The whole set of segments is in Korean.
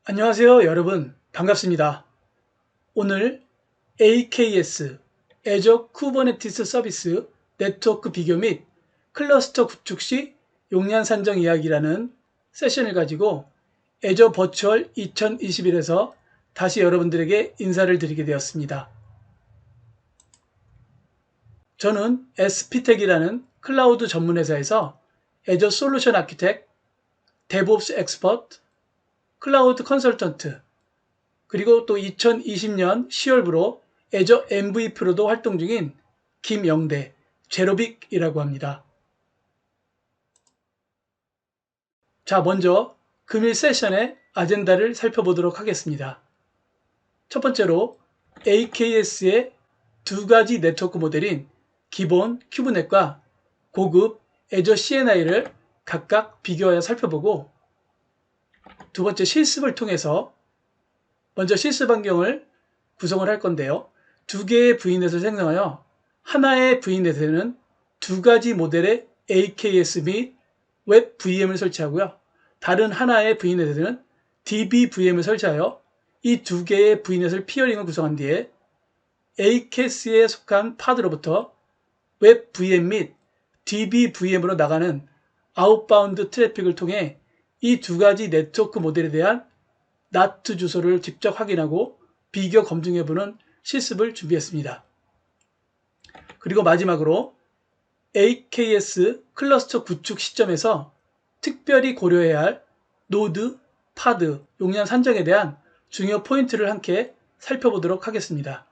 안녕하세요 여러분, 반갑습니다. 오늘 AKS Azure Kubernetes 서비스 네트워크 비교 및 클러스터 구축 시 용량 산정 이야기라는 세션을 가지고 Azure 버추얼 2021에서 다시 여러분들에게 인사를 드리게 되었습니다. 저는 SP텍이라는 클라우드 전문 회사에서 Azure 솔루션 아키텍트, 데브옵스 엑스퍼트, 클라우드 컨설턴트, 그리고 또 2020년 10월부로 Azure MVP로도 활동 중인 김영대, 제로빅이라고 합니다. 자, 먼저 금일 세션의 아젠다를 살펴보도록 하겠습니다. 첫 번째로 AKS의 두 가지 네트워크 모델인 기본 큐브넷과 고급 Azure CNI를 각각 비교하여 살펴보고, 두 번째 실습을 통해서 먼저 실습 환경을 구성을 할 건데요. 두 개의 VNet을 생성하여 하나의 VNet에는 두 가지 모델의 AKS 및 웹 VM을 설치하고요. 다른 하나의 VNet에는 DBVM을 설치하여 이 두 개의 VNet을 피어링을 구성한 뒤에 AKS에 속한 파드로부터 웹 VM 및 DBVM으로 나가는 아웃바운드 트래픽을 통해 이 두 가지 네트워크 모델에 대한 NAT 주소를 직접 확인하고 비교 검증해보는 실습을 준비했습니다. 그리고 마지막으로 AKS 클러스터 구축 시점에서 특별히 고려해야 할 노드, 파드, 용량 산정에 대한 중요 포인트를 함께 살펴보도록 하겠습니다.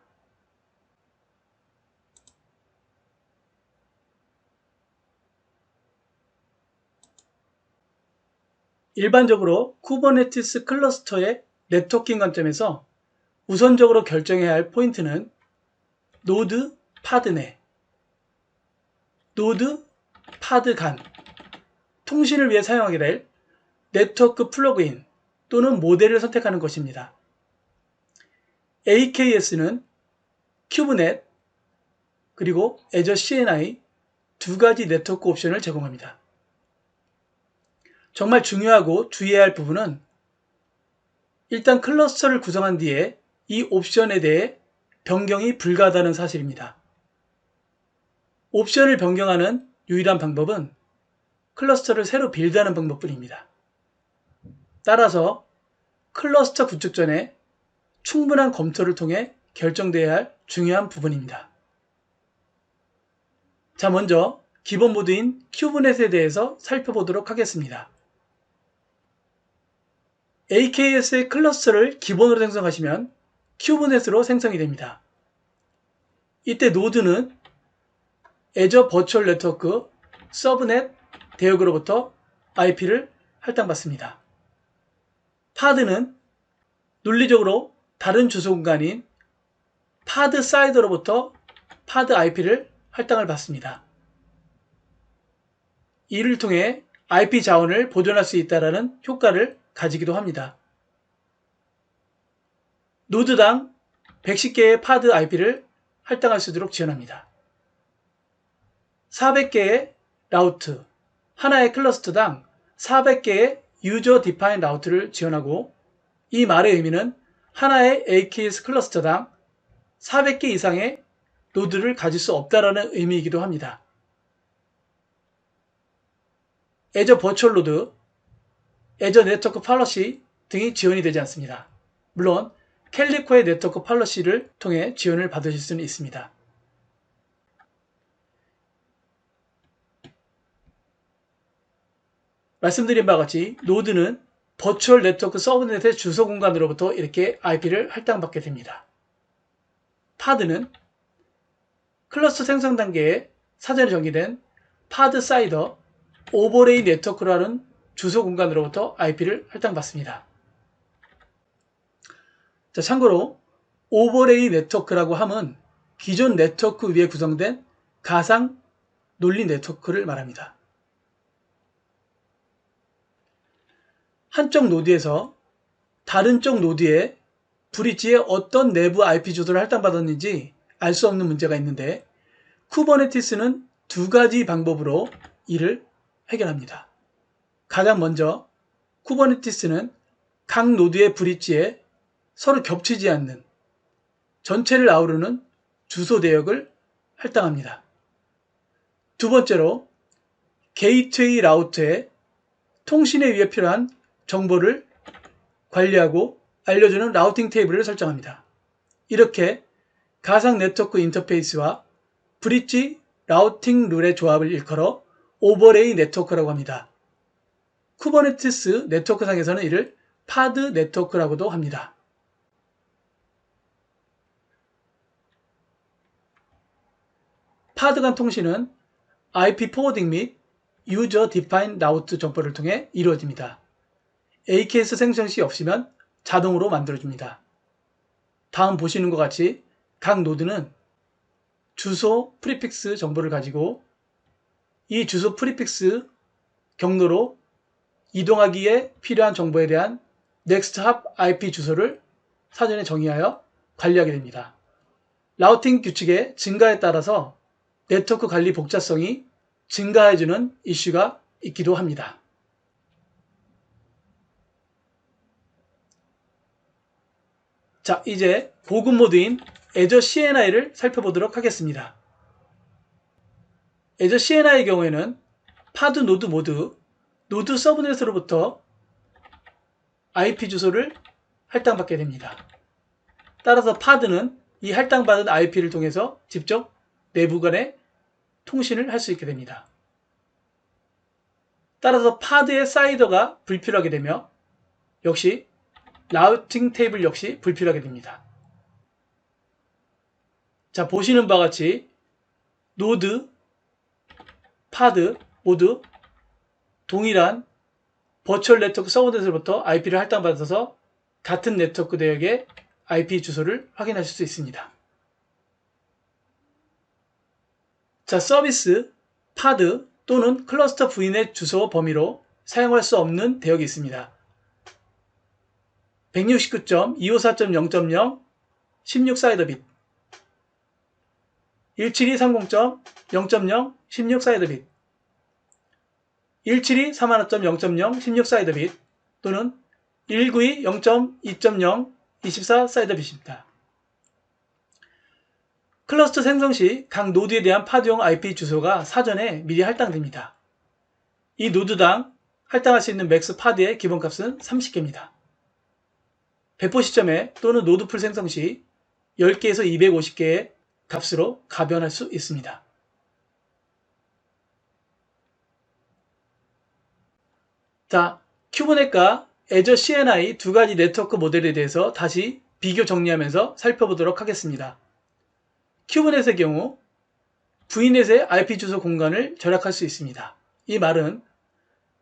일반적으로 쿠버네티스 클러스터의 네트워킹 관점에서 우선적으로 결정해야 할 포인트는 노드, 파드 내, 노드, 파드 간, 통신을 위해 사용하게 될 네트워크 플러그인 또는 모델을 선택하는 것입니다. AKS는 큐브넷 그리고 Azure CNI 두 가지 네트워크 옵션을 제공합니다. 정말 중요하고 주의해야 할 부분은 일단 클러스터를 구성한 뒤에 이 옵션에 대해 변경이 불가하다는 사실입니다. 옵션을 변경하는 유일한 방법은 클러스터를 새로 빌드하는 방법뿐입니다. 따라서 클러스터 구축 전에 충분한 검토를 통해 결정되어야 할 중요한 부분입니다. 자, 먼저 기본 모드인 큐브넷에 대해서 살펴보도록 하겠습니다. AKS의 클러스터를 기본으로 생성하시면 큐브넷으로 생성이 됩니다. 이때 노드는 Azure 버추얼 네트워크 서브넷 대역으로부터 IP를 할당받습니다. 파드는 논리적으로 다른 주소 공간인 파드 사이더로부터 파드 IP를 할당을 받습니다. 이를 통해 IP 자원을 보존할 수 있다는 효과를 가지기도 합니다. 노드당 110개의 파드 IP를 할당할 수 있도록 지원합니다. 400개의 라우트, 하나의 클러스터당 400개의 유저 디파인 라우트를 지원하고, 이 말의 의미는 하나의 AKS 클러스터당 400개 이상의 노드를 가질 수 없다는 의미이기도 합니다. Azure 버추얼 노드, Azure 네트워크 팔러시 등이 지원이 되지 않습니다. 물론 캘리코의 네트워크 팔러시를 통해 지원을 받으실 수는 있습니다. 말씀드린 바와 같이 노드는 버추얼 네트워크 서브넷의 주소 공간으로부터 이렇게 IP를 할당받게 됩니다. 파드는 클러스터 생성 단계에 사전에 정의된 파드 사이더 오버레이 네트워크라는 주소 공간으로부터 IP를 할당받습니다. 자, 참고로 오버레이 네트워크라고 함은 기존 네트워크 위에 구성된 가상 논리 네트워크를 말합니다. 한쪽 노드에서 다른 쪽 노드의 브릿지에 어떤 내부 IP 주소를 할당받았는지 알 수 없는 문제가 있는데, 쿠버네티스는 두 가지 방법으로 이를 해결합니다. 가장 먼저 쿠버네티스는 각 노드의 브릿지에 서로 겹치지 않는 전체를 아우르는 주소 대역을 할당합니다. 두 번째로 게이트웨이 라우터에 통신에 위해 필요한 정보를 관리하고 알려주는 라우팅 테이블을 설정합니다. 이렇게 가상 네트워크 인터페이스와 브릿지 라우팅 룰의 조합을 일컬어 오버레이 네트워크라고 합니다. 쿠버네티스 네트워크상에서는 이를 파드 네트워크라고도 합니다. 파드 간 통신은 IP 포워딩 및 유저 디파인 라우트 정보를 통해 이루어집니다. AKS 생성 시 없으면 자동으로 만들어줍니다. 다음 보시는 것 같이 각 노드는 주소 프리픽스 정보를 가지고 이 주소 프리픽스 경로로 이동하기에 필요한 정보에 대한 넥스트 합 IP 주소를 사전에 정의하여 관리하게 됩니다. 라우팅 규칙의 증가에 따라서 네트워크 관리 복잡성이 증가해주는 이슈가 있기도 합니다. 자, 이제 고급 모드인 Azure CNI를 살펴보도록 하겠습니다. Azure CNI의 경우에는 파드 노드 모두 노드 서브넷으로부터 IP 주소를 할당받게 됩니다. 따라서 파드는 이 할당받은 IP를 통해서 직접 내부 간의 통신을 할 수 있게 됩니다. 따라서 파드의 사이더가 불필요하게 되며 역시 라우팅 테이블 역시 불필요하게 됩니다. 자, 보시는 바와 같이 노드, 파드 모두 동일한 버추얼 네트워크 서버넷으로부터 IP를 할당받아서 같은 네트워크 대역의 IP 주소를 확인하실 수 있습니다. 자, 서비스, 파드 또는 클러스터 VNet 주소 범위로 사용할 수 없는 대역이 있습니다. 169.254.0.0 16 사이더 빗 17230.0.0 16 사이더 빗 17231.0.0 16 사이더 빗 또는 192 0.2.0 24 사이더 빗입니다. 클러스터 생성 시 각 노드에 대한 파드용 IP 주소가 사전에 미리 할당됩니다. 이 노드당 할당할 수 있는 맥스 파드의 기본값은 30개입니다. 배포 시점에 또는 노드풀 생성 시 10개에서 250개의 값으로 가변할 수 있습니다. 자, 큐브넷과 Azure CNI 두 가지 네트워크 모델에 대해서 다시 비교 정리하면서 살펴보도록 하겠습니다. 큐브넷의 경우 VNet의 IP 주소 공간을 절약할 수 있습니다. 이 말은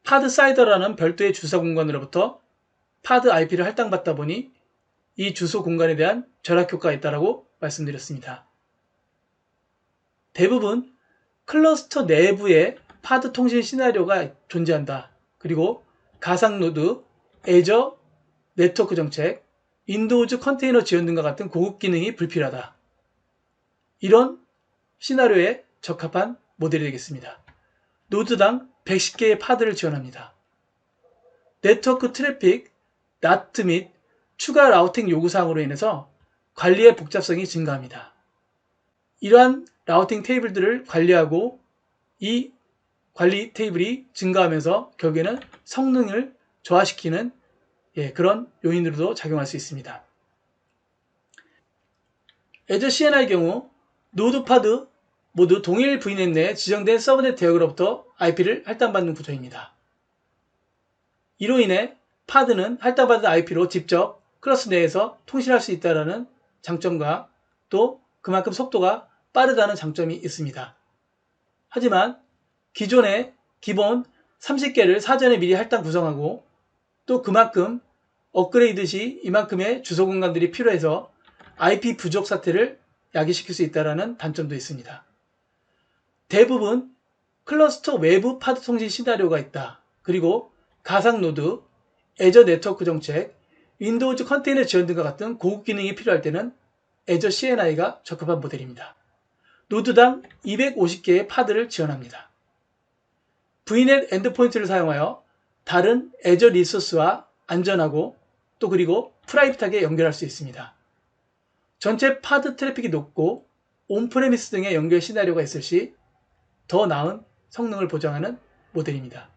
파드 사이더라는 별도의 주소 공간으로부터 파드 IP를 할당받다 보니 이 주소 공간에 대한 절약 효과가 있다고 말씀드렸습니다. 대부분 클러스터 내부에 파드 통신 시나리오가 존재한다. 그리고 가상 노드, Azure 네트워크 정책, 윈도우즈 컨테이너 지원 등과 같은 고급 기능이 불필요하다. 이런 시나리오에 적합한 모델이 되겠습니다. 노드당 110개의 파드를 지원합니다. 네트워크 트래픽, NAT 및 추가 라우팅 요구사항으로 인해서 관리의 복잡성이 증가합니다. 이러한 라우팅 테이블들을 관리하고 이 관리 테이블이 증가하면서 결국에는 성능을 저하시키는 그런 요인으로도 작용할 수 있습니다. Azure CNI의 경우 노드 파드 모두 동일 VNet 내에 지정된 서브넷 대역으로부터 IP를 할당받는 구조입니다. 이로 인해 파드는 할당받은 IP로 직접 클러스터 내에서 통신할 수 있다는 장점과 또 그만큼 속도가 빠르다는 장점이 있습니다. 하지만 기존의 기본 30개를 사전에 미리 할당 구성하고 또 그만큼 업그레이드 시 이만큼의 주소 공간들이 필요해서 IP 부족 사태를 야기시킬 수 있다는 단점도 있습니다. 대부분 클러스터 외부 파드 통신 시나리오가 있다. 그리고 가상 노드, Azure 네트워크 정책, 윈도우즈 컨테이너 지원 등과 같은 고급 기능이 필요할 때는 Azure CNI가 적합한 모델입니다. 노드당 250개의 파드를 지원합니다. VNet 엔드포인트를 사용하여 다른 Azure 리소스와 안전하고 또 그리고 프라이빗하게 연결할 수 있습니다. 전체 파드 트래픽이 높고 온프레미스 등의 연결 시나리오가 있을 시 더 나은 성능을 보장하는 모델입니다.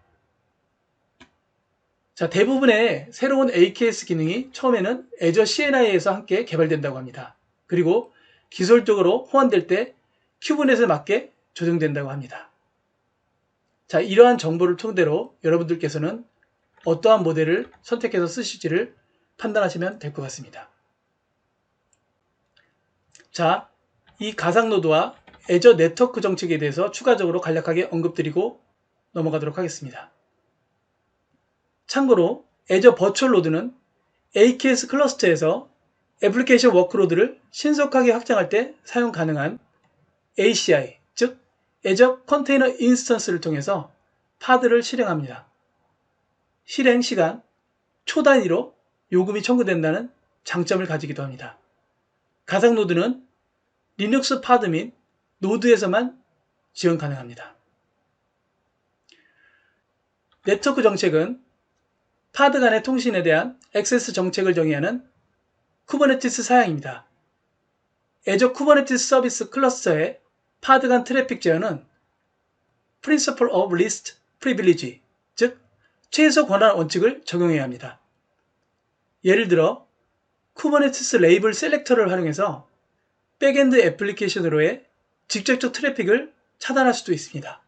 자, 대부분의 새로운 AKS 기능이 처음에는 Azure CNI에서 함께 개발된다고 합니다. 그리고 기술적으로 호환될 때 큐버넷에 맞게 조정된다고 합니다. 자, 이러한 정보를 토대로 여러분들께서는 어떠한 모델을 선택해서 쓰실지를 판단하시면 될 것 같습니다. 자, 이 가상노드와 Azure 네트워크 정책에 대해서 추가적으로 간략하게 언급드리고 넘어가도록 하겠습니다. 참고로 Azure 버추얼 로드는 AKS 클러스터에서 애플리케이션 워크로드를 신속하게 확장할 때 사용 가능한 ACI, 즉 Azure 컨테이너 인스턴스를 통해서 파드를 실행합니다. 실행 시간 초단위로 요금이 청구된다는 장점을 가지기도 합니다. 가상노드는 리눅스 파드 및 노드에서만 지원 가능합니다. 네트워크 정책은 파드 간의 통신에 대한 액세스 정책을 정의하는 쿠버네티스 사양입니다. Azure 쿠버네티스 서비스 클러스터의 파드 간 트래픽 제어는 Principle of Least Privilege, 즉 최소 권한 원칙을 적용해야 합니다. 예를 들어 쿠버네티스 레이블 셀렉터를 활용해서 백엔드 애플리케이션으로의 직접적 트래픽을 차단할 수도 있습니다.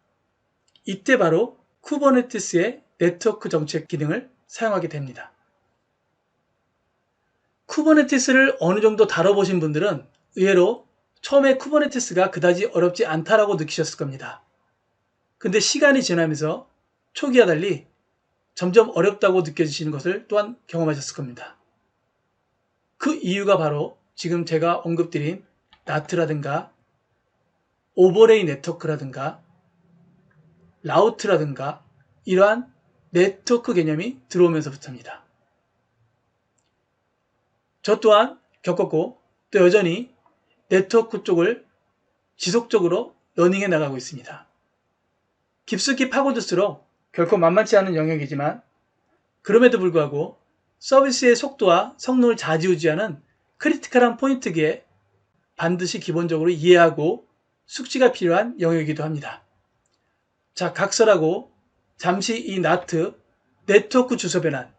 이때 바로 쿠버네티스의 네트워크 정책 기능을 사용하게 됩니다. 쿠버네티스를 어느 정도 다뤄보신 분들은 의외로 처음에 쿠버네티스가 그다지 어렵지 않다라고 느끼셨을 겁니다. 근데 시간이 지나면서 초기와 달리 점점 어렵다고 느껴지시는 것을 또한 경험하셨을 겁니다. 그 이유가 바로 지금 제가 언급드린 나트라든가 오버레이 네트워크라든가 라우트라든가 이러한 네트워크 개념이 들어오면서부터입니다. 저 또한 겪었고 또 여전히 네트워크 쪽을 지속적으로 러닝해 나가고 있습니다. 깊숙이 파고들수록 결코 만만치 않은 영역이지만 그럼에도 불구하고 서비스의 속도와 성능을 좌지우지하는 크리티컬한 포인트기에 반드시 기본적으로 이해하고 숙지가 필요한 영역이기도 합니다. 자, 각설하고 잠시 이 NAT, 네트워크 주소 변환,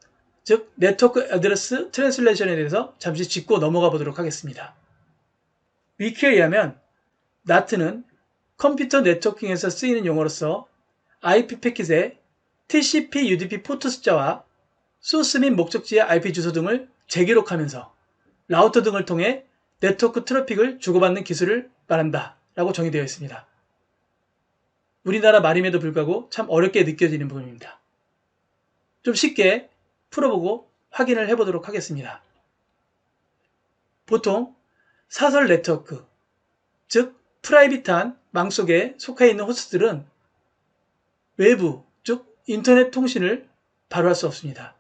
즉 네트워크 어드레스 트랜슬레이션에 대해서 잠시 짚고 넘어가 보도록 하겠습니다. 위키에 의하면 NAT는 컴퓨터 네트워킹에서 쓰이는 용어로서 IP 패킷의 TCP, UDP 포트 숫자와 소스 및 목적지의 IP 주소 등을 재기록하면서 라우터 등을 통해 네트워크 트래픽을 주고받는 기술을 말한다 라고 정의되어 있습니다. 우리나라 말임에도 불구하고 참 어렵게 느껴지는 부분입니다. 좀 쉽게 풀어보고 확인을 해보도록 하겠습니다. 보통 사설 네트워크, 즉 프라이빗한 망 속에 속해 있는 호스트들은 외부, 즉 인터넷 통신을 바로 할 수 없습니다.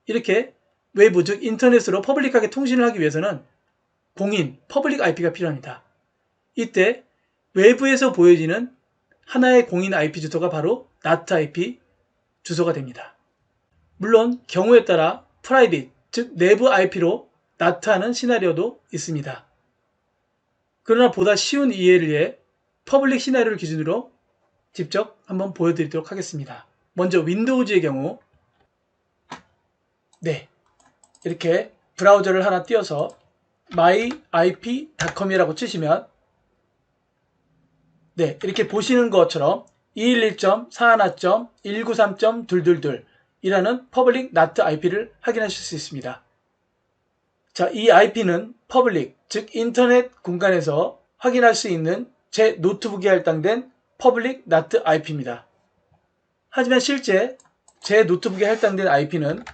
이렇게 외부, 즉 인터넷으로 퍼블릭하게 통신을 하기 위해서는 공인, 퍼블릭 IP가 필요합니다. 이때 외부에서 보여지는 하나의 공인 IP 주소가 바로 NAT IP 주소가 됩니다. 물론 경우에 따라 프라이빗, 즉 내부 IP로 NAT하는 시나리오도 있습니다. 그러나 보다 쉬운 이해를 위해 퍼블릭 시나리오를 기준으로 직접 한번 보여드리도록 하겠습니다. 먼저 윈도우즈의 경우 이렇게 브라우저를 하나 띄워서 myip.com이라고 치시면 이렇게 보시는 것처럼 211.41.193.222 이라는 퍼블릭 NAT IP를 확인하실 수 있습니다. 자, 이 IP는 퍼블릭, 즉 인터넷 공간에서 확인할 수 있는 제 노트북에 할당된 퍼블릭 NAT IP입니다. 하지만 실제 제 노트북에 할당된 IP는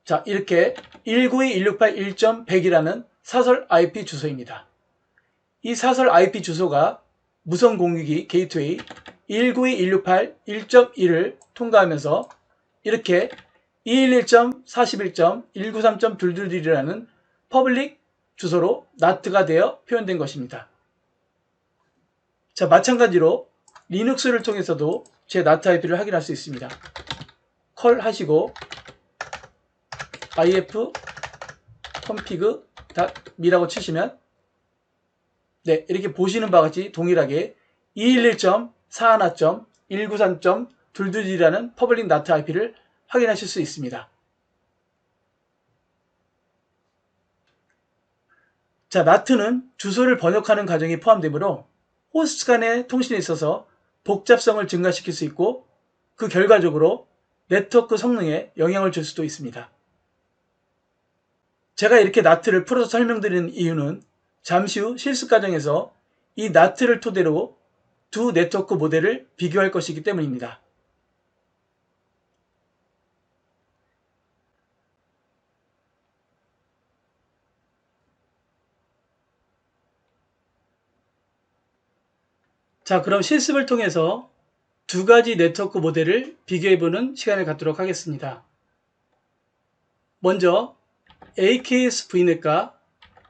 자, 이렇게 192.168.1.100이라는 사설 IP 주소입니다. 이 사설 IP 주소가 무선 공유기 게이트웨이 192.168.1.1을 통과하면서 이렇게 211.41.193.222이라는 퍼블릭 주소로 NAT가 되어 표현된 것입니다. 자, 마찬가지로 리눅스를 통해서도 제 나트 IP를 확인할 수 있습니다. 컬 하시고 ifconfig.me라고 치시면 네, 이렇게 보시는 바와 같이 동일하게 211.41.193.222라는 퍼블릭 나트 IP를 확인하실 수 있습니다. 자, 나트는 주소를 번역하는 과정이 포함되므로 호스트 간의 통신에 있어서 복잡성을 증가시킬 수 있고 그 결과적으로 네트워크 성능에 영향을 줄 수도 있습니다. 제가 이렇게 나트를 풀어서 설명드리는 이유는 잠시 후 실습 과정에서 이 나트를 토대로 두 네트워크 모델을 비교할 것이기 때문입니다. 자, 그럼 실습을 통해서 두 가지 네트워크 모델을 비교해보는 시간을 갖도록 하겠습니다. 먼저 AKS VNet과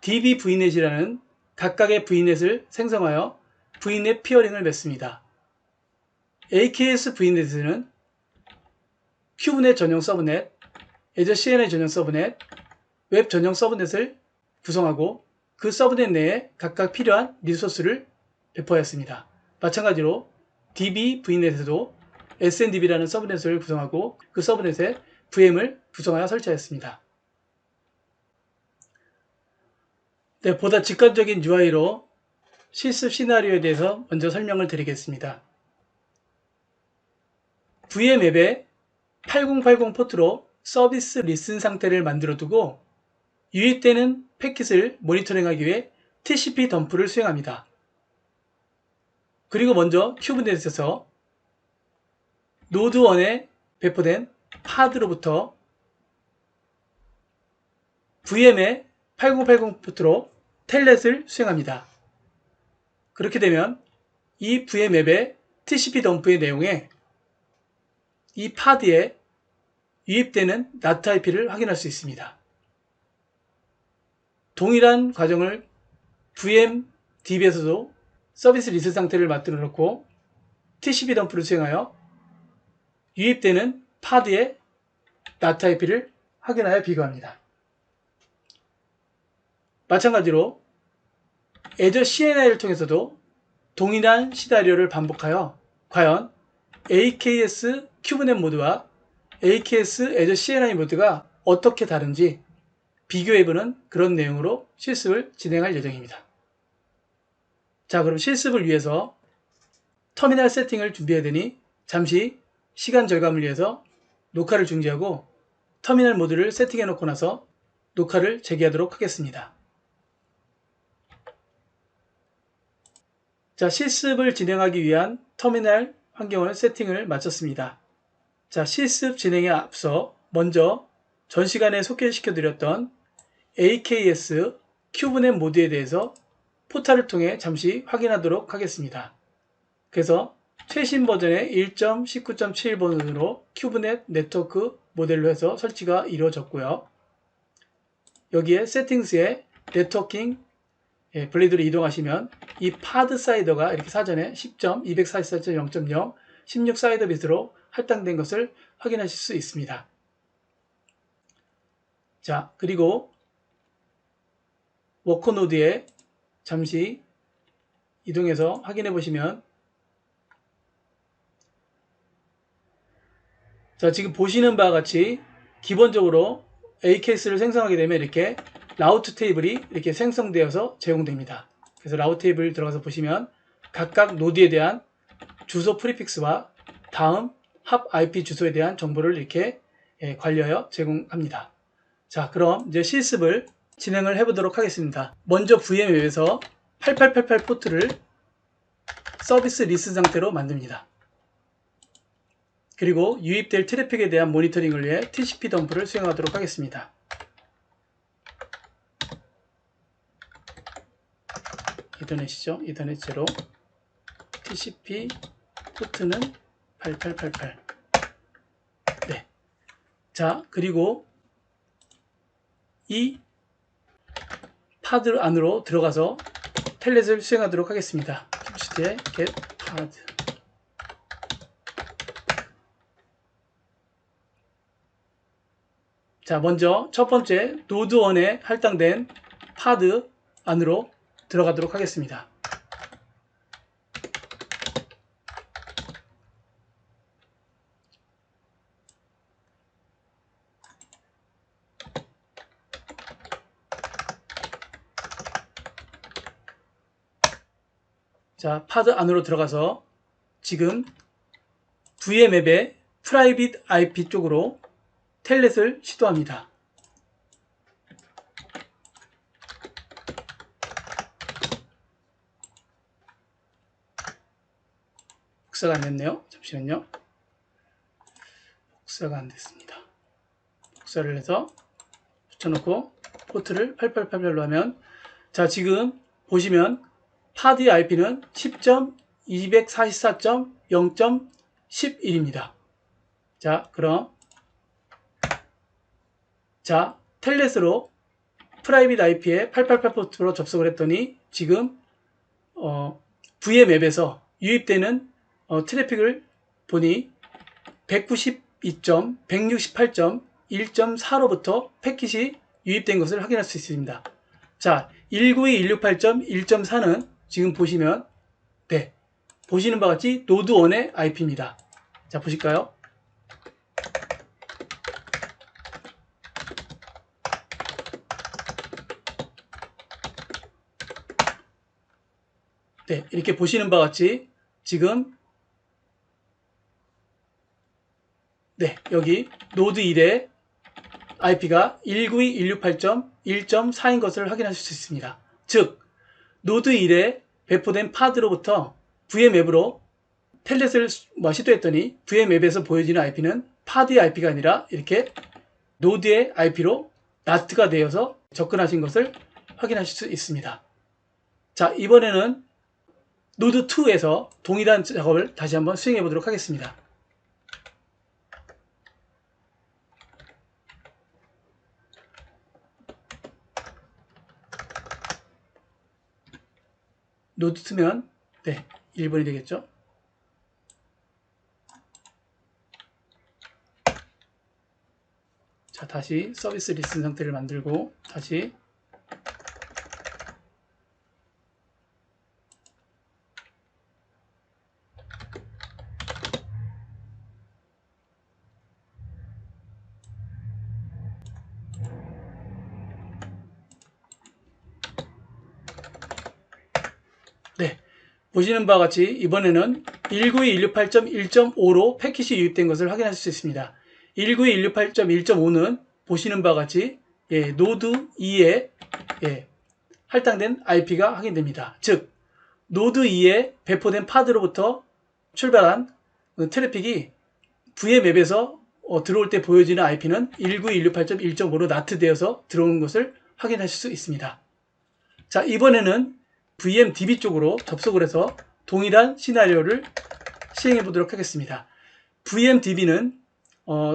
DB VNet이라는 각각의 VNet을 생성하여 VNet 피어링을 맺습니다. AKS VNet은 큐브넷 전용 서브넷, 애저 CNI 전용 서브넷, 웹 전용 서브넷을 구성하고 그 서브넷 내에 각각 필요한 리소스를 배포하였습니다. 마찬가지로 DB VNet에도 SNDB라는 서브넷을 구성하고 그 서브넷에 VM을 구성하여 설치하였습니다. 네, 보다 직관적인 UI로 실습 시나리오에 대해서 먼저 설명을 드리겠습니다. VM 앱에 8080 포트로 서비스 리슨 상태를 만들어 두고 유입되는 패킷을 모니터링하기 위해 TCP 덤프를 수행합니다. 그리고 먼저 큐브넷에서 노드 1에 배포된 파드로부터 VM의 8080 포트로 텔넷을 수행합니다. 그렇게 되면 이 VM 앱의 TCP 덤프의 내용에 이 파드에 유입되는 나트 IP를 확인할 수 있습니다. 동일한 과정을 VM DB에서도 서비스 리슨 상태를 만들어 놓고 TCP 덤프를 수행하여 유입되는 파드의 나트 IP를 확인하여 비교합니다. 마찬가지로 애저 CNI를 통해서도 동일한 시나리오를 반복하여 과연 AKS 큐브넷 모드와 AKS 애저 CNI 모드가 어떻게 다른지 비교해보는 그런 내용으로 실습을 진행할 예정입니다. 자, 그럼 실습을 위해서 터미널 세팅을 준비해야 되니 잠시 시간 절감을 위해서 녹화를 중지하고 터미널 모드를 세팅해 놓고 나서 녹화를 재개하도록 하겠습니다. 자, 실습을 진행하기 위한 터미널 환경을 세팅을 마쳤습니다. 자, 실습 진행에 앞서 먼저 전 시간에 소개시켜 드렸던 AKS 큐브넷 모드에 대해서 포탈을 통해 잠시 확인하도록 하겠습니다. 그래서 최신 버전의 1.19.7번으로 큐브넷 네트워크 모델로 해서 설치가 이루어졌고요. 여기에 세팅스에 네트워킹 블레이드로 이동하시면 이 파드 사이더가 이렇게 사전에 10.244.0.0 16 사이더 비트로 할당된 것을 확인하실 수 있습니다. 자, 그리고 워커 노드에 잠시 이동해서 확인해 보시면 자, 지금 보시는 바와 같이 기본적으로 AKS를 생성하게 되면 이렇게 라우트 테이블이 이렇게 생성되어서 제공됩니다. 그래서 라우트 테이블 들어가서 보시면 각각 노드에 대한 주소 프리픽스와 다음 합 IP 주소에 대한 정보를 이렇게 관리하여 제공합니다. 자, 그럼 이제 실습을 진행을 해보도록 하겠습니다. 먼저 VM 앱에서 8888 포트를 서비스 리슨 상태로 만듭니다. 그리고 유입될 트래픽에 대한 모니터링을 위해 TCP 덤프를 수행하도록 하겠습니다. 이더넷이죠. 이더넷 제로 TCP 포트는 8888. 네. 자, 그리고 이 파드 안으로 들어가서 텔넷을 수행하도록 하겠습니다. 캡시트에 get pod 자, 먼저 첫 번째 노드 1에 할당된 파드 안으로 들어가도록 하겠습니다. 자, 파드 안으로 들어가서 지금 VM앱의 프라이빗 IP 쪽으로 텔넷을 시도합니다. 복사가 안 됐네요. 잠시만요. 복사가 안 됐습니다. 복사를 해서 붙여놓고 포트를 8888로 하면, 자, 지금 보시면 파드의 IP는 10.244.0.11입니다. 자, 그럼 자, 텔넷으로 프라이빗 IP에 888 포트로 접속을 했더니 지금 VM앱에서 유입되는 트래픽을 보니 192.168.1.4로부터 패킷이 유입된 것을 확인할 수 있습니다. 자, 192.168.1.4는 지금 보시면, 네, 보시는 바와 같이 노드 1의 IP입니다. 자, 보실까요? 네, 이렇게 보시는 바와 같이 지금, 네, 여기 노드 1의 IP가 192.168.1.4인 것을 확인하실 수 있습니다. 즉, 노드 1에 배포된 파드로부터 VM앱으로 텔넷을 시도했더니 VM앱에서 보여지는 IP는 파드의 IP가 아니라 이렇게 노드의 IP로 나트가 되어서 접근하신 것을 확인하실 수 있습니다. 자, 이번에는 노드 2에서 동일한 작업을 다시 한번 수행해 보도록 하겠습니다. 노드 2면, 네, 1번이 되겠죠. 자, 다시 서비스 리슨 상태를 만들고 다시 네, 보시는 바와 같이 이번에는 192.168.1.5로 패킷이 유입된 것을 확인하실 수 있습니다. 192.168.1.5는 보시는 바와 같이 노드 2에 할당된 IP가 확인됩니다. 즉, 노드 2에 배포된 파드로부터 출발한 트래픽이 VM앱에서 들어올 때 보여지는 IP는 192.168.1.5로 나트되어서 들어오는 것을 확인하실 수 있습니다. 자, 이번에는 VMDB 쪽으로 접속을 해서 동일한 시나리오를 시행해 보도록 하겠습니다. VMDB는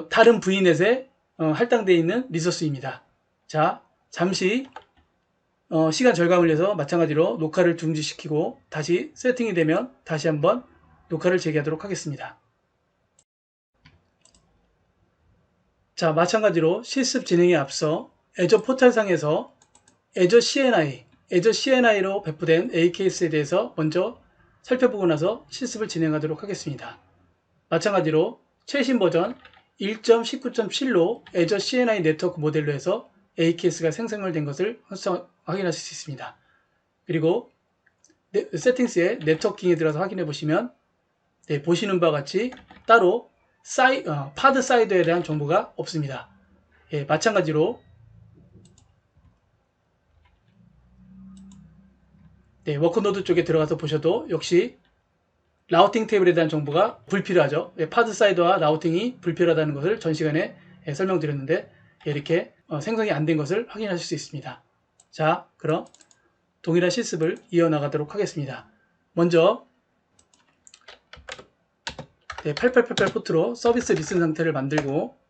다른 VNet에 할당되어 있는 리소스입니다. 자, 잠시 시간 절감을 위해서 마찬가지로 녹화를 중지시키고 다시 세팅이 되면 다시 한번 녹화를 재개하도록 하겠습니다. 자, 마찬가지로 실습 진행에 앞서 애저 포털상에서 애저 CNI로 배포된 AKS에 대해서 먼저 살펴보고 나서 실습을 진행하도록 하겠습니다. 마찬가지로 최신 버전 1.19.7로 애저 CNI 네트워크 모델로 해서 AKS가 생성된 것을 확인하실 수 있습니다. 그리고 세팅스에 네트워킹에 들어가서 확인해 보시면, 네, 보시는 바와 같이 따로 파드 사이더에 대한 정보가 없습니다. 마찬가지로 워크노드 쪽에 들어가서 보셔도 역시 라우팅 테이블에 대한 정보가 불필요하죠. 파드 사이더와 라우팅이 불필요하다는 것을 전 시간에 설명드렸는데 이렇게 생성이 안 된 것을 확인하실 수 있습니다. 자, 그럼 동일한 실습을 이어나가도록 하겠습니다. 먼저 8888 포트로 서비스 리슨 상태를 만들고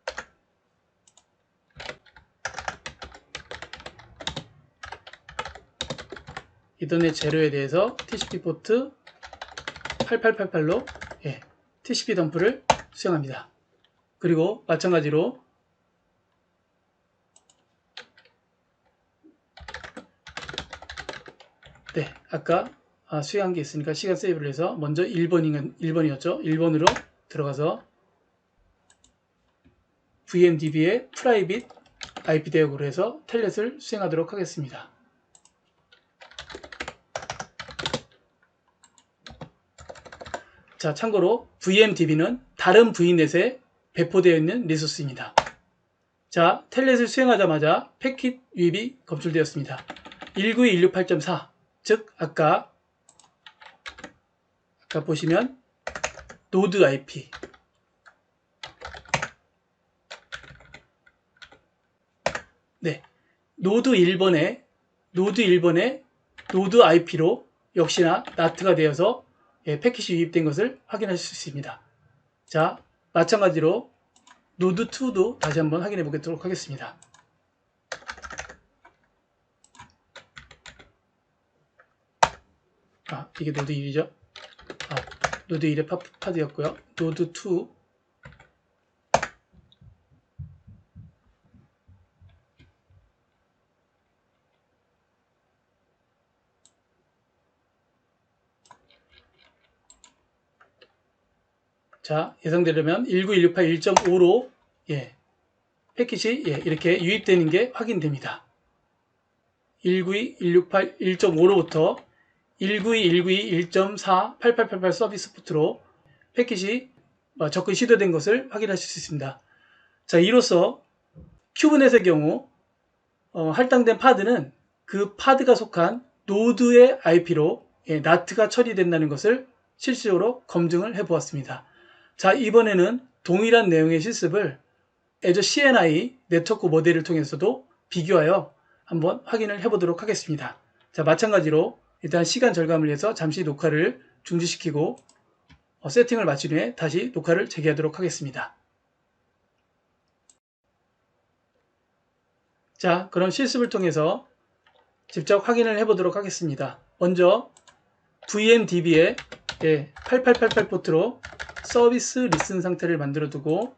이더넷 제로에 대해서 TCP 포트 8888로 TCP 덤프를 수행합니다. 그리고 마찬가지로 네, 아까 수행한 게 있으니까 시간 세이브를 해서 먼저 1번이었죠. 1번으로 들어가서 VMDB의 프라이빗 IP 대역으로 해서 텔넷을 수행하도록 하겠습니다. 자, 참고로 VMDB는 다른 VNet에 배포되어 있는 리소스입니다. 자, 텔넷을 수행하자마자 패킷 유입이 검출되었습니다. 192.168.4, 즉 아까 보시면 노드 IP, 네, 노드 1번에 노드 IP로 역시나 NAT가 되어서 패킷이 유입된 것을 확인하실 수 있습니다. 자, 마찬가지로 노드 2도 다시 한번 확인해 보도록 하겠습니다. 이게 노드 1이죠. 노드 1의 파드였고요. 노드 2, 자, 예상되려면 19168.1.5로 패킷이 이렇게 유입되는 게 확인됩니다. 192.168.1.5로부터 192.192.1.4.8888 서비스 포트로 패킷이 접근 시도된 것을 확인하실 수 있습니다. 자, 이로써 큐브넷의 경우 할당된 파드는 그 파드가 속한 노드의 IP로 NAT가 처리된다는 것을 실질적으로 검증을 해보았습니다. 자, 이번에는 동일한 내용의 실습을 Azure CNI 네트워크 모델을 통해서도 비교하여 한번 확인을 해보도록 하겠습니다. 자, 마찬가지로 일단 시간 절감을 위해서 잠시 녹화를 중지시키고 세팅을 마친 후에 다시 녹화를 재개하도록 하겠습니다. 자, 그럼 실습을 통해서 직접 확인을 해보도록 하겠습니다. 먼저 VMDB에 8888 포트로 서비스 리슨 상태를 만들어 두고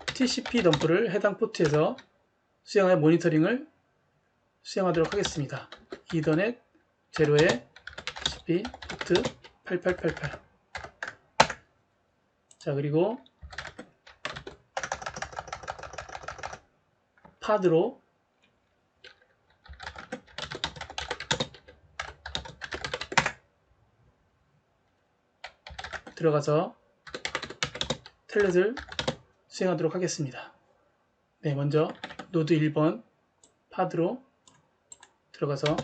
TCP 덤프를 해당 포트에서 수행하여 모니터링을 수행하도록 하겠습니다. 이더넷 0에 TCP 포트 8888. 자, 그리고 파드로 들어가서 텔넷을 수행하도록 하겠습니다. 네, 먼저 노드 1번 파드로 들어가서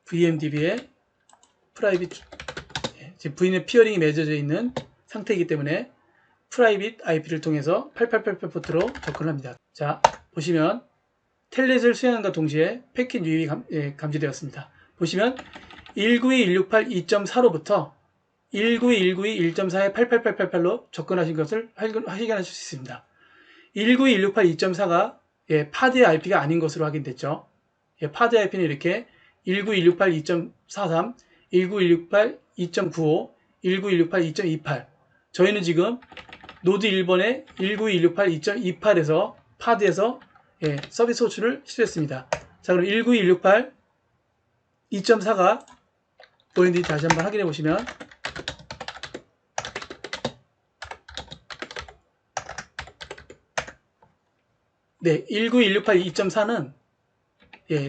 VMDB에 프라이빗, 지금 VNet 피어링이 맺어져 있는 상태이기 때문에 프라이빗 IP를 통해서 8888 포트로 접근합니다. 자, 보시면 텔넷을 수행함과 동시에 패킷 유입이 감지되었습니다. 보시면 192.168.2.4로부터 192.192.1.4의 8888로 접근하신 것을 확인하실 수 있습니다. 192.168.2.4가 파드의 IP가 아닌 것으로 확인됐죠. 파드 IP는 이렇게 19168.2.43, 19168.2.95, 19168.2.28. 저희는 지금 노드 1번에 19168.2.28에서 파드에서 서비스 호출을 시도했습니다. 자, 그럼 19168.2.4가 뭐였는지 다시 한번 확인해 보시면 네, 19168.2.4는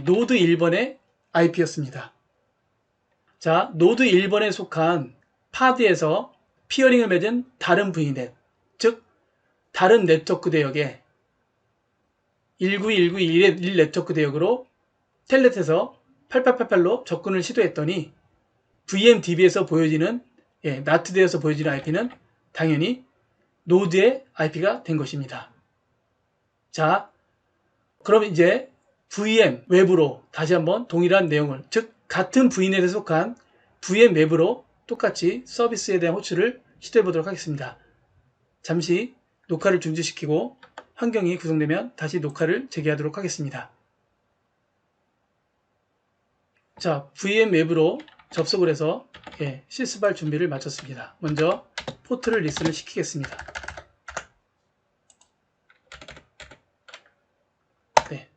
노드 1번의 IP였습니다. 자, 노드 1번에 속한 파드에서 피어링을 맺은 다른 VNet, 즉 다른 네트워크 대역에 192.191 네트워크 대역으로 텔넷에서 8888로 접근을 시도했더니 VMDB에서 보여지는 NAT 되어서 보여지는 IP는 당연히 노드의 IP가 된 것입니다. 자, 그럼 이제 VM 웹으로 다시 한번 동일한 내용을, 즉 같은 VNet에 속한 VM 웹으로 똑같이 서비스에 대한 호출을 시도해 보도록 하겠습니다. 잠시 녹화를 중지시키고 환경이 구성되면 다시 녹화를 재개하도록 하겠습니다. 자, VM 웹으로 접속을 해서 실습할 준비를 마쳤습니다. 먼저 포트를 리슨을 시키겠습니다.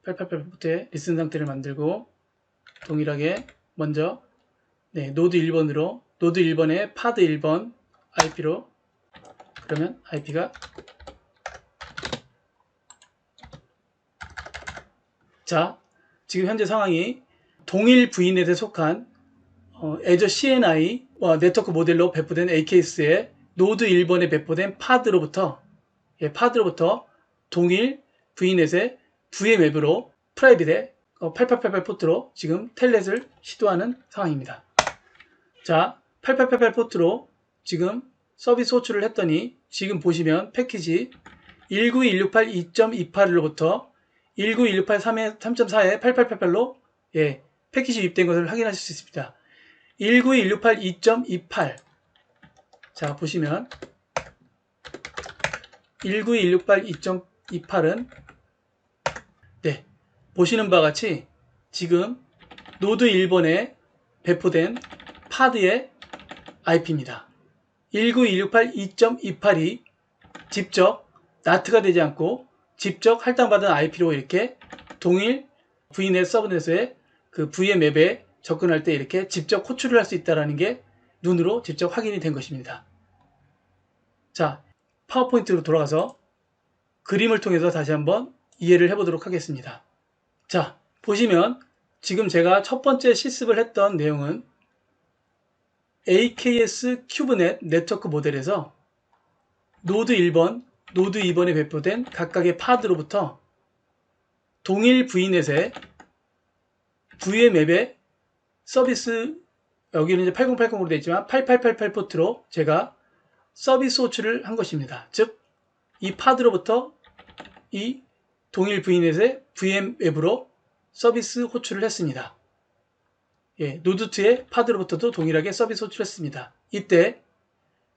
888 포트에 리슨 상태를 만들고 동일하게 먼저 노드 1번으로 노드 1번에 파드 1번 IP로 그러면 IP가 자 지금 현재 상황이 동일 VNet에 속한 Azure CNI와 네트워크 모델로 배포된 AKS의 노드 1번에 배포된 파드로부터 동일 VNet의 VM 앱으로 프라이빗의 8888 포트로 지금 텔넷을 시도하는 상황입니다. 자, 8888 포트로 지금 서비스 호출을 했더니 지금 보시면 패키지 192.168.2.28로부터 192.168.3.4에 8888로 패키지 유입된 것을 확인하실 수 있습니다. 192.168.2.28 자 보시면 192.168.2.28은 보시는 바와 같이 지금 노드 1번에 배포된 파드의 IP입니다. 192.168.2.28이 직접 나트가 되지 않고 직접 할당받은 IP로 이렇게 동일 VNet 서브넷의 그 VM 앱에 접근할 때 이렇게 직접 호출을 할 수 있다는 게 눈으로 직접 확인이 된 것입니다. 자, 파워포인트로 돌아가서 그림을 통해서 다시 한번 이해를 해보도록 하겠습니다. 자, 보시면 지금 제가 첫 번째 실습을 했던 내용은 AKS 큐브넷 네트워크 모델에서 노드 1번, 노드 2번에 배포된 각각의 파드로부터 동일 VNet의 VM 앱의 서비스, 여기는 이제 8080으로 되어 있지만 8888 포트로 제가 서비스 호출을 한 것입니다. 즉, 이 파드로부터 이 동일 VNet의 VM 앱으로 서비스 호출을 했습니다. 노드2의 파드로부터도 동일하게 서비스 호출했습니다. 이때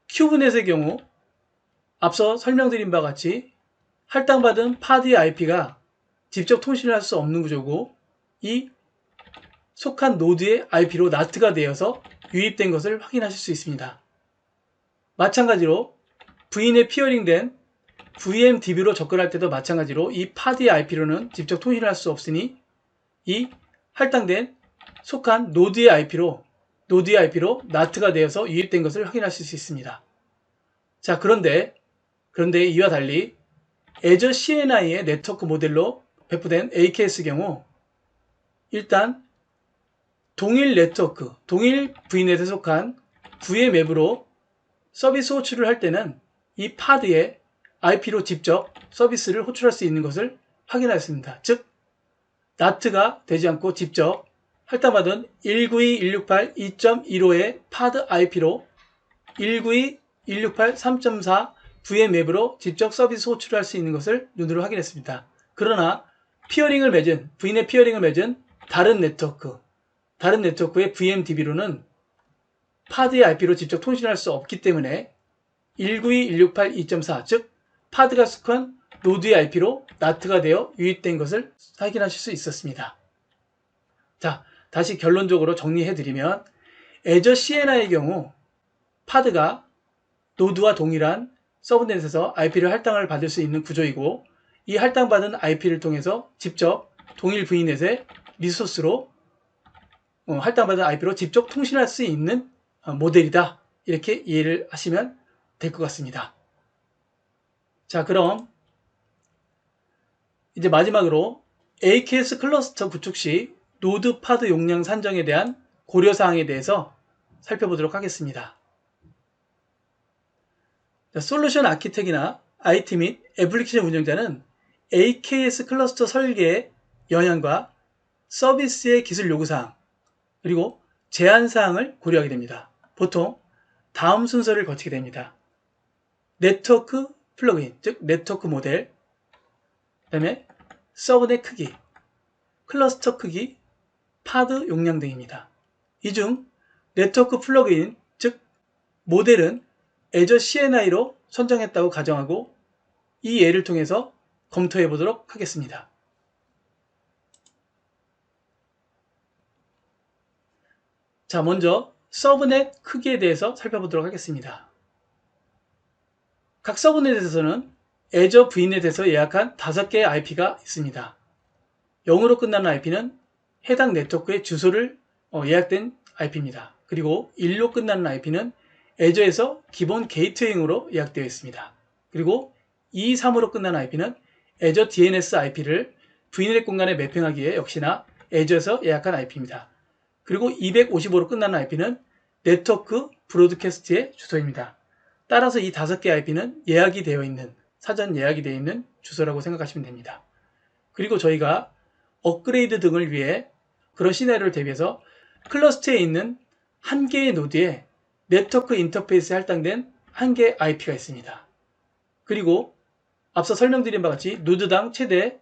큐브넷의 경우 앞서 설명드린 바와 같이 할당받은 파드의 IP가 직접 통신을 할 수 없는 구조고 이 속한 노드의 IP로 나트가 되어서 유입된 것을 확인하실 수 있습니다. 마찬가지로 VNet 피어링된 VMDB로 접근할 때도 마찬가지로 이 파드의 IP로는 직접 통신을 할 수 없으니 이 할당된 속한 노드의 IP로 나트가 되어서 유입된 것을 확인하실 수 있습니다. 자, 그런데 이와 달리 Azure CNI의 네트워크 모델로 배포된 AKS 경우 일단 동일 네트워크, 동일 VNet에 속한 VM 앱으로 서비스 호출을 할 때는 이 파드의 IP로 직접 서비스를 호출할 수 있는 것을 확인하였습니다. 즉, 나트가 되지 않고 직접 할당받은 192.168.2.15의 파드 IP로 192.168.3.4 VM 앱으로 직접 서비스 호출을 할 수 있는 것을 눈으로 확인했습니다. 그러나 VNet 피어링을 맺은 다른 네트워크의 VMDB로는 파드의 IP로 직접 통신할 수 없기 때문에 192.168.2.4 즉 파드가 속한 노드의 IP로 나트가 되어 유입된 것을 확인하실 수 있었습니다. 자, 다시 결론적으로 정리해드리면 Azure CNI의 경우 파드가 노드와 동일한 서브넷에서 IP를 할당을 받을 수 있는 구조이고 이 할당받은 IP를 통해서 직접 동일 VNet의 리소스로 할당받은 IP로 직접 통신할 수 있는 모델이다. 이렇게 이해를 하시면 될 것 같습니다. 자, 그럼 이제 마지막으로 AKS 클러스터 구축 시 노드 파드 용량 산정에 대한 고려사항에 대해서 살펴보도록 하겠습니다. 자, 솔루션 아키텍이나 IT 및 애플리케이션 운영자는 AKS 클러스터 설계의 영향과 서비스의 기술 요구사항, 그리고 제한사항을 고려하게 됩니다. 보통 다음 순서를 거치게 됩니다. 네트워크 플러그인, 즉 네트워크 모델, 그 다음에 서브넷 크기, 클러스터 크기, 파드 용량 등입니다. 이 중 네트워크 플러그인, 즉 모델은 Azure CNI로 선정했다고 가정하고 이 예를 통해서 검토해 보도록 하겠습니다. 자, 먼저 서브넷 크기에 대해서 살펴보도록 하겠습니다. 각 서브넷에서는 Azure VNet에서 예약한 5개의 IP가 있습니다. 0으로 끝나는 IP는 해당 네트워크의 주소를 예약된 IP입니다. 그리고 1로 끝나는 IP는 애저에서 기본 게이트웨이로 예약되어 있습니다. 그리고 2, 3으로 끝나는 IP는 애저 DNS IP를 VNet 공간에 매핑하기 위해 역시나 애저에서 예약한 IP입니다. 그리고 255로 끝나는 IP는 네트워크 브로드캐스트의 주소입니다. 따라서 이 5개 IP는 예약이 되어 있는, 사전 예약이 되어 있는 주소라고 생각하시면 됩니다. 그리고 저희가 업그레이드 등을 위해 그런 시나리오를 대비해서 클러스터에 있는 한 개의 노드에 네트워크 인터페이스에 할당된 한 개의 IP가 있습니다. 그리고 앞서 설명드린 바와 같이 노드당 최대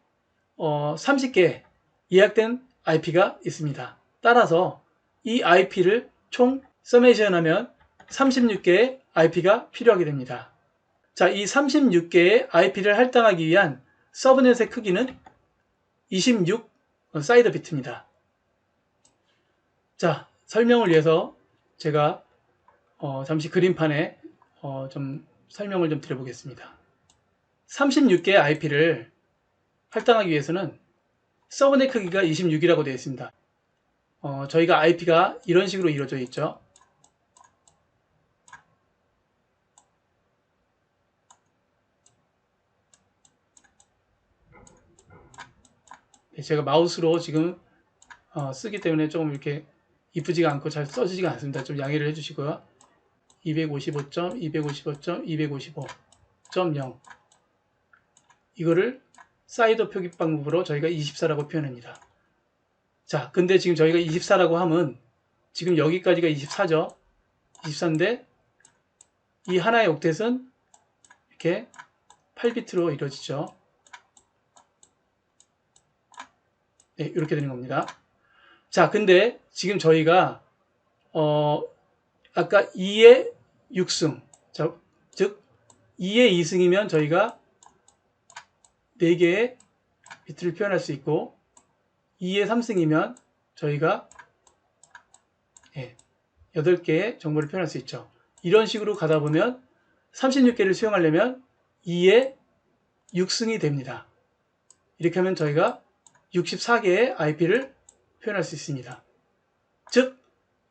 30개 예약된 IP가 있습니다. 따라서 이 IP를 총 서메이션하면 36개의 IP가 필요하게 됩니다. 자, 이 36개의 IP를 할당하기 위한 서브넷의 크기는 26 사이드 비트입니다. 자, 설명을 위해서 제가 잠시 그림판에 좀 설명을 좀 드려보겠습니다. 36개의 IP를 할당하기 위해서는 서브넷 크기가 26이라고 되어 있습니다. 저희가 IP가 이런 식으로 이루어져 있죠. 제가 마우스로 지금 쓰기 때문에 조금 이렇게 이쁘지가 않고 잘 써지지가 않습니다. 좀 양해를 해주시고요. 255.255.255.0 이거를 사이더 표기 방법으로 저희가 24라고 표현합니다. 자, 근데 지금 저희가 24라고 하면 지금 여기까지가 24죠. 24인데 이 하나의 옥텟은 이렇게 8비트로 이루어지죠. 네, 이렇게 되는 겁니다. 자, 근데 지금 저희가 아까 2의 6승, 즉 2의 2승이면 저희가 4개의 비트를 표현할 수 있고 2의 3승이면 저희가 8개의 정보를 표현할 수 있죠. 이런 식으로 가다 보면 36개를 수용하려면 2의 6승이 됩니다. 이렇게 하면 저희가 64개의 IP를 표현할 수 있습니다. 즉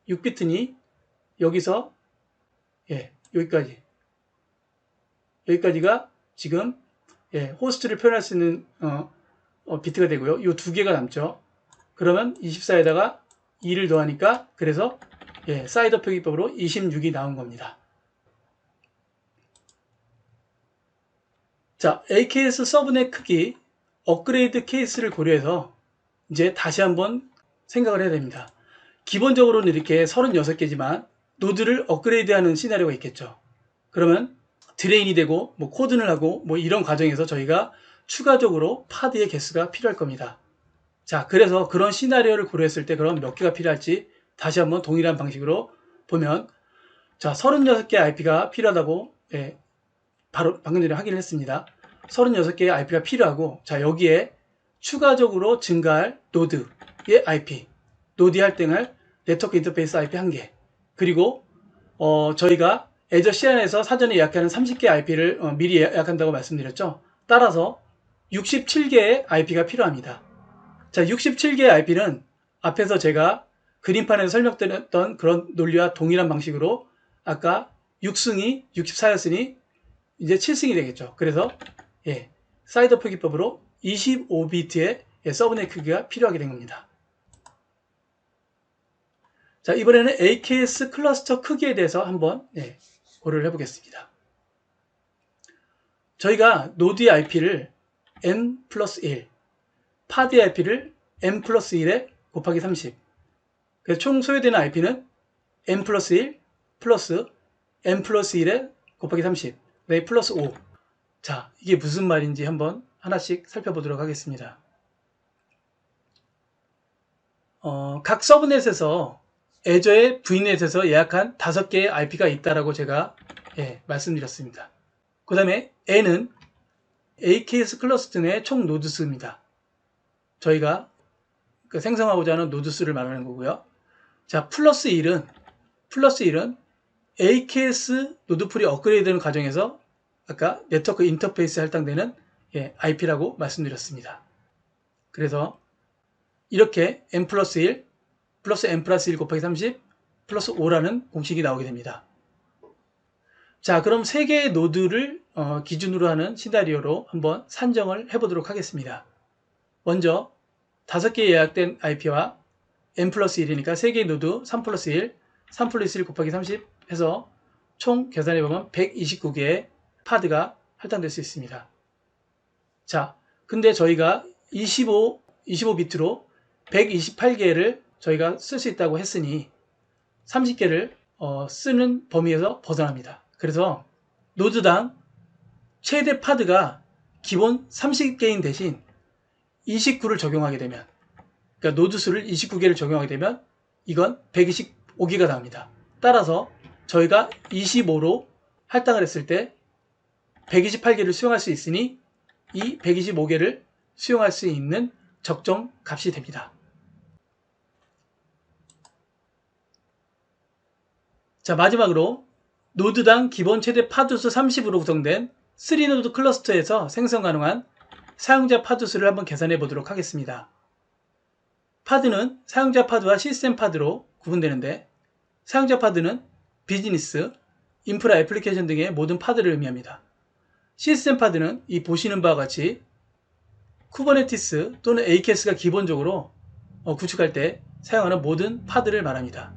6비트니 여기서 여기까지가 지금 호스트를 표현할 수 있는 비트가 되고요. 이 2개가 남죠. 그러면 24에다가 2를 더하니까 그래서 사이더 표기법으로 26이 나온 겁니다. 자, AKS 서브넷 크기 업그레이드 케이스를 고려해서 이제 다시 한번 생각을 해야 됩니다. 기본적으로는 이렇게 36개지만 노드를 업그레이드하는 시나리오가 있겠죠. 그러면 드레인이 되고 뭐 코든을 하고 뭐 이런 과정에서 저희가 추가적으로 파드의 개수가 필요할 겁니다. 자, 그래서 그런 시나리오를 고려했을 때 그럼 몇 개가 필요할지 다시 한번 동일한 방식으로 보면, 자, 36개의 IP가 필요하다고 바로 방금 전에 확인을 했습니다. 36개의 IP가 필요하고, 자, 여기에 추가적으로 증가할 노드의 IP, 노드에 할당할 네트워크 인터페이스 IP 1개, 그리고 저희가 애저 CN에서 사전에 예약하는 30개의 IP를 미리 예약한다고 말씀드렸죠. 따라서 67개의 IP가 필요합니다. 자, 67개의 IP는 앞에서 제가 그림판에서 설명드렸던 그런 논리와 동일한 방식으로 아까 6승이 64였으니 이제 7승이 되겠죠. 그래서 사이더 표기법으로 25비트의 서브넷 크기가 필요하게 된 겁니다. 자, 이번에는 AKS 클러스터 크기에 대해서 한번 고려를 해보겠습니다. 저희가 노드의 IP를 n 플러스 1, 파드의 IP를 n 플러스 1에 곱하기 30. 그래서 총 소요되는 IP는 n 플러스 1 플러스 n 플러스 1에 곱하기 30. 네, 플러스 5. 자, 이게 무슨 말인지 한번 하나씩 살펴보도록 하겠습니다. 각 서브넷에서 애저의 VNet에서 예약한 5개의 IP가 있다라고 제가 말씀드렸습니다. 그 다음에 n은 AKS 클러스터 내 총 노드 수입니다. 저희가 생성하고자 하는 노드 수를 말하는 거고요. 자, 플러스 1은 AKS 노드풀이 업그레이드되는 과정에서 아까 네트워크 인터페이스에 할당되는 IP라고 말씀드렸습니다. 그래서 이렇게 n 플러스 1 플러스 n 플러스 1 곱하기 30 플러스 5라는 공식이 나오게 됩니다. 자, 그럼 3개의 노드를 기준으로 하는 시나리오로 한번 산정을 해보도록 하겠습니다. 먼저 5개 예약된 IP와 n 플러스 1이니까 3개의 노드 3 플러스 1, 3 플러스 1 곱하기 30 해서 총 계산해보면 129개의 파드가 할당될 수 있습니다. 자, 근데 저희가 25비트로 128개를 저희가 쓸 수 있다고 했으니 30개를 쓰는 범위에서 벗어납니다. 그래서 노드당 최대 파드가 기본 30개인 대신 29를 적용하게 되면, 그러니까 노드 수를 29개를 적용하게 되면 이건 125개가 나옵니다. 따라서 저희가 25로 할당을 했을 때 128개를 수용할 수 있으니 이 125개를 수용할 수 있는 적정 값이 됩니다. 자, 마지막으로 노드당 기본 최대 파드수 30으로 구성된 3노드 클러스터에서 생성 가능한 사용자 파드수를 한번 계산해 보도록 하겠습니다. 파드는 사용자 파드와 시스템 파드로 구분되는데, 사용자 파드는 비즈니스, 인프라 애플리케이션 등의 모든 파드를 의미합니다. 시스템 파드는 이 보시는 바와 같이 쿠버네티스 또는 AKS가 기본적으로 구축할 때 사용하는 모든 파드를 말합니다.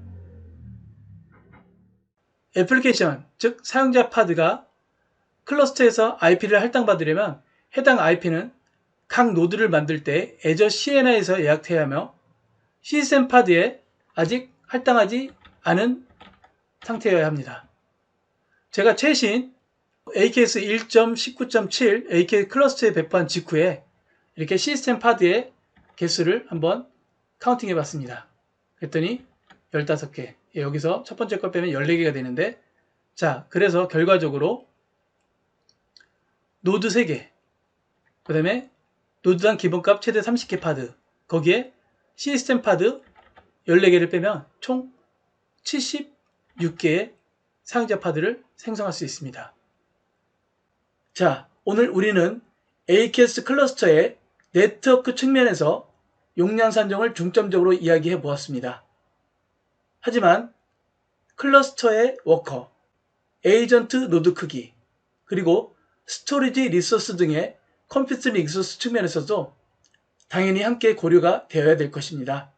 애플리케이션, 즉 사용자 파드가 클러스터에서 IP를 할당받으려면 해당 IP는 각 노드를 만들 때 애저 CNI에서 예약해야 하며 시스템 파드에 아직 할당하지 않은 상태여야 합니다. 제가 최신 AKS 1.19.7 AK 클러스터에 배포한 직후에 이렇게 시스템 파드의 개수를 한번 카운팅 해봤습니다. 그랬더니 15개. 여기서 첫 번째 걸 빼면 14개가 되는데, 자, 그래서 결과적으로 노드 3개, 그 다음에 노드당 기본값 최대 30개 파드, 거기에 시스템 파드 14개를 빼면 총 76개의 사용자 파드를 생성할 수 있습니다. 자, 오늘 우리는 AKS 클러스터의 네트워크 측면에서 용량 산정을 중점적으로 이야기해 보았습니다. 하지만 클러스터의 워커, 에이전트 노드 크기, 그리고 스토리지 리소스 등의 컴퓨터 리소스 측면에서도 당연히 함께 고려가 되어야 될 것입니다.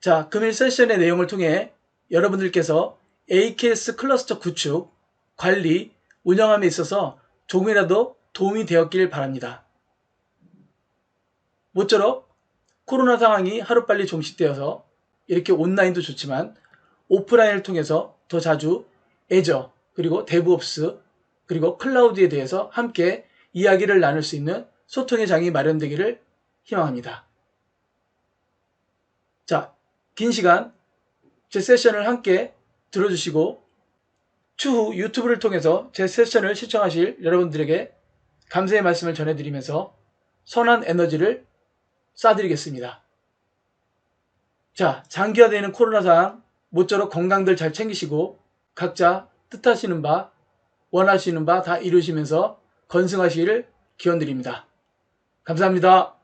자, 금일 세션의 내용을 통해 여러분들께서 AKS 클러스터 구축, 관리, 운영함에 있어서 조금이라도 도움이 되었길 바랍니다. 모쪼록 코로나 상황이 하루빨리 종식되어서 이렇게 온라인도 좋지만 오프라인을 통해서 더 자주 애저, 그리고 데브옵스, 그리고 클라우드에 대해서 함께 이야기를 나눌 수 있는 소통의 장이 마련되기를 희망합니다. 자, 긴 시간 제 세션을 함께 들어주시고 추후 유튜브를 통해서 제 세션을 시청하실 여러분들에게 감사의 말씀을 전해드리면서 선한 에너지를 쏴드리겠습니다. 자, 장기화되는 코로나 상황 모쪼록 건강들 잘 챙기시고 각자 뜻하시는 바, 원하시는 바 다 이루시면서 건승하시기를 기원드립니다. 감사합니다.